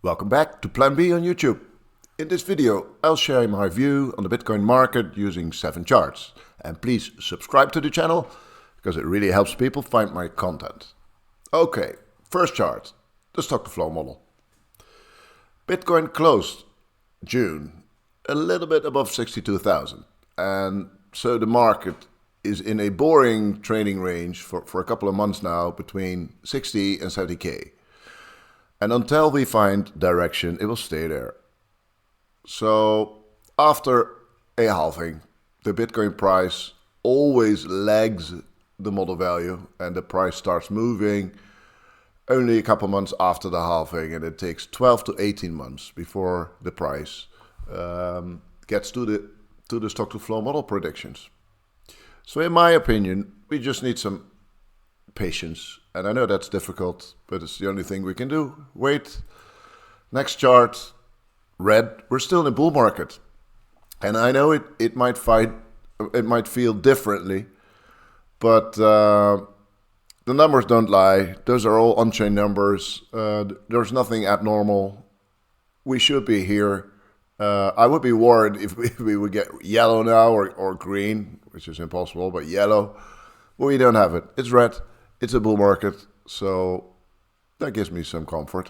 Welcome back to PlanB on YouTube. In this video, I'll share my view on the Bitcoin market using 7 charts. And please subscribe to the channel because it really helps people find my content. Okay, first chart, the stock-to-flow model. Bitcoin closed June a little bit above 62,000. And so the market is in a boring trading range for a couple of months now between 60 and 70k. And until we find direction, it will stay there. So after a halving, the Bitcoin price always lags the model value and the price starts moving only a couple months after the halving, and it takes 12 to 18 months before the price gets to the stock-to-flow model predictions. So in my opinion, we just need some patience. And I know that's difficult, but it's the only thing we can do. Wait. Next chart, red. We're still in a bull market. And I know it might feel differently, but the numbers don't lie. Those are all on-chain numbers. There's nothing abnormal. We should be here. I would be worried if we would get yellow now or green, which is impossible, but yellow. But we don't have it. It's red. It's a bull market, so that gives me some comfort.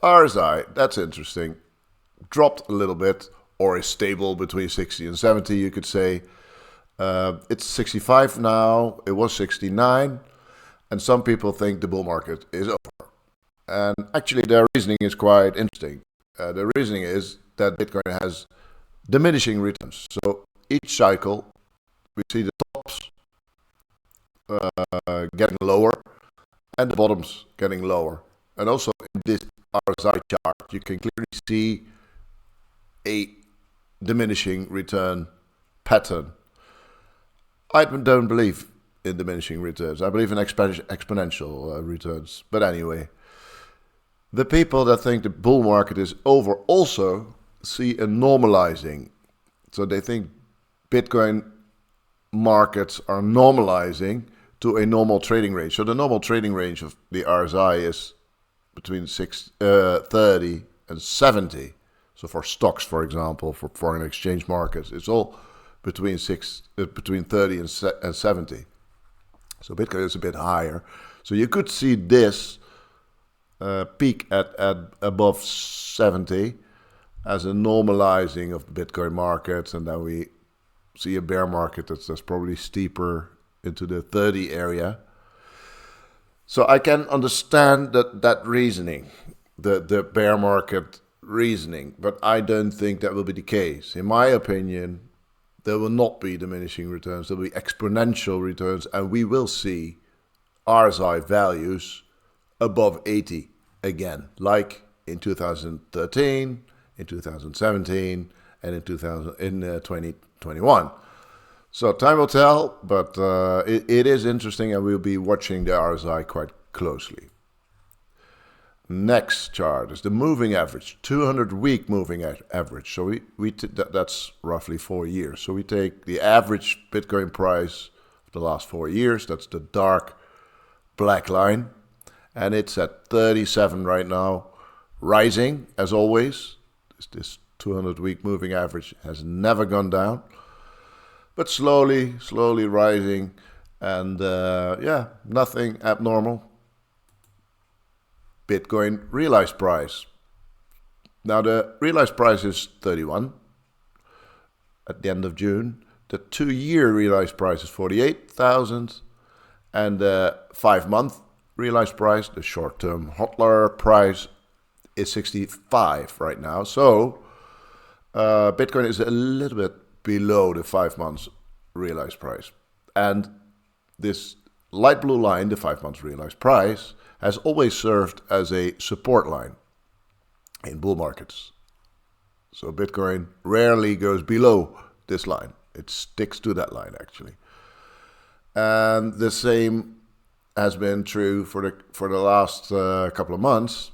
RSI, that's interesting. Dropped a little bit, or is stable between 60 and 70, you could say. It's 65 now, it was 69, and some people think the bull market is over. And actually their reasoning is quite interesting. The reasoning is that Bitcoin has diminishing returns. So each cycle, we see the tops getting lower and the bottoms getting lower. And also in this RSI chart, you can clearly see a diminishing return pattern. I don't believe in diminishing returns. I believe in exponential returns. But anyway, the people that think the bull market is over also see a normalizing. So they think Bitcoin markets are normalizing to a normal trading range. So the normal trading range of the RSI is between 30 and 70. So for stocks, for example, for foreign exchange markets, it's all between 30 and 70. So Bitcoin is a bit higher. So you could see this peak at above 70 as a normalizing of the Bitcoin markets, and then we see a bear market that's probably steeper into the 30 area. So I can understand that reasoning, the bear market reasoning, but I don't think that will be the case. In my opinion, there will not be diminishing returns, there will be exponential returns, and we will see RSI values above 80 again, like in 2013, in 2017, and in 2021. So time will tell, but it is interesting, and we'll be watching the RSI quite closely. Next chart is the moving average, 200-week moving average. So that's roughly 4 years. So we take the average Bitcoin price of the last 4 years. That's the dark black line, and it's at 37 right now, rising as always. This 200-week moving average has never gone down, but slowly rising, and yeah, nothing abnormal. Bitcoin realized price. Now the realized price is 31 at the end of June. The 2-year realized price is 48,000, and the 5-month realized price, the short-term hodler price, is 65 right now. So Bitcoin is a little bit below the 5 months realized price. And this light blue line, the 5 months realized price, has always served as a support line in bull markets. So Bitcoin rarely goes below this line. It sticks to that line actually. And the same has been true for the last couple of months.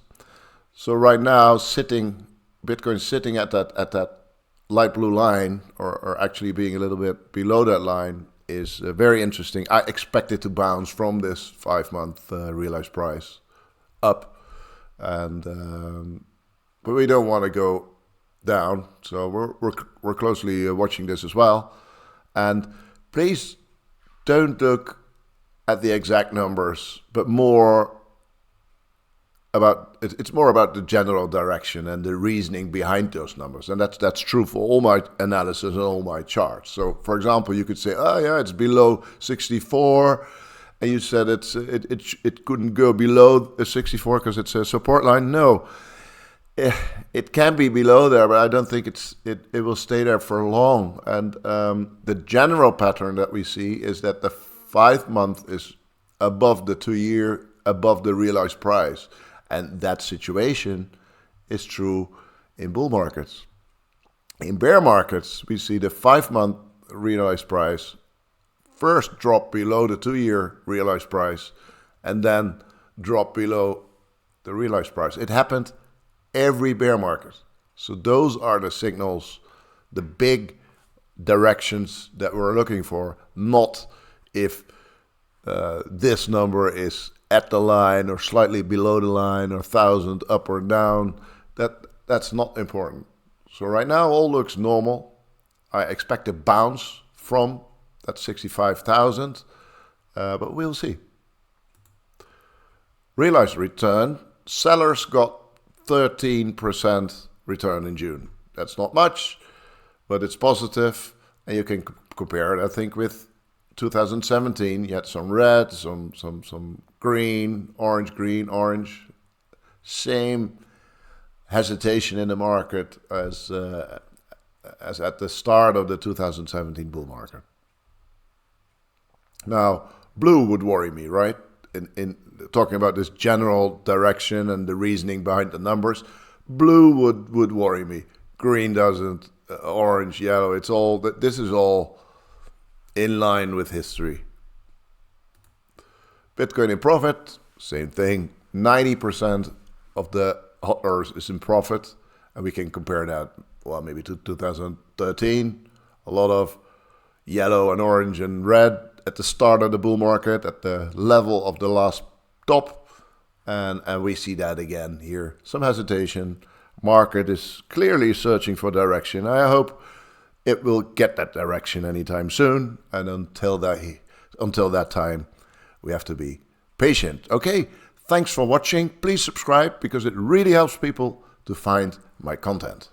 So right now, Bitcoin sitting at that light blue line, or actually being a little bit below that line, is very interesting. I expect it to bounce from this 5-month realized price up and but we don't want to go down, so we're closely watching this as well. And please don't look at the exact numbers, but it's more about the general direction and the reasoning behind those numbers. And that's true for all my analysis and all my charts. So for example, you could say, oh yeah, it's below 64, and you said it couldn't go below 64 because it's a support line. No, it can be below there, but I don't think it will stay there for long. And the general pattern that we see is that the 5-month is above the 2-year, above the realized price. And that situation is true in bull markets. In bear markets, we see the 5-month realized price first drop below the 2-year realized price and then drop below the realized price. It happened every bear market. So those are the signals, the big directions that we're looking for, not if this number is at the line or slightly below the line or 1,000 up or down. That's not important. So right now all looks normal. I expect a bounce from that 65,000, but we'll see. Realized return, sellers got 13% return in June. That's not much, but it's positive, and you can compare it, I think, with 2017. You had some red, some green, orange. Same hesitation in the market as at the start of the 2017 bull market. Now, blue would worry me, right? In talking about this general direction and the reasoning behind the numbers, blue would worry me. Green doesn't. Orange, yellow. This is all in line with history. Bitcoin in profit, same thing. 90% of the hodlers is in profit, and we can compare that, well, maybe to 2013. A lot of yellow and orange and red at the start of the bull market, at the level of the last top, and we see that again here. Some hesitation. Market is clearly searching for direction. I hope it will get that direction anytime soon, and until that time, we have to be patient. Okay, thanks for watching. Please subscribe because it really helps people to find my content.